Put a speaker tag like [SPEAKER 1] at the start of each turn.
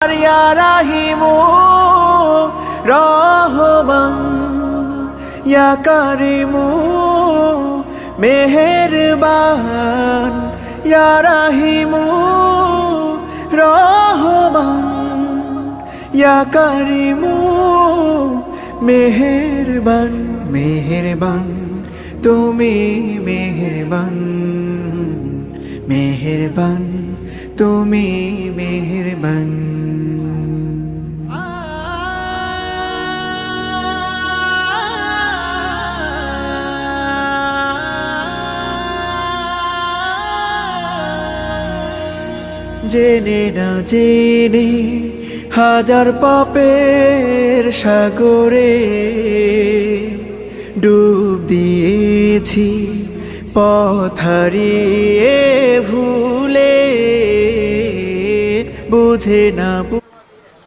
[SPEAKER 1] ইয়া রাহিমু রহমান ইয়া কারিমু মেহেরবান ইয়া রাহিমু রহমান ইয়া কারিমু মেহেরবান মেহেরবান তুমি মেহেরবান মেহেরবান তুমি মেহেরবান। জেনে না জেনে হাজার পাপের সাগরে ডুব দিয়েছি পথ হারিয়ে ভুলে বুঝে না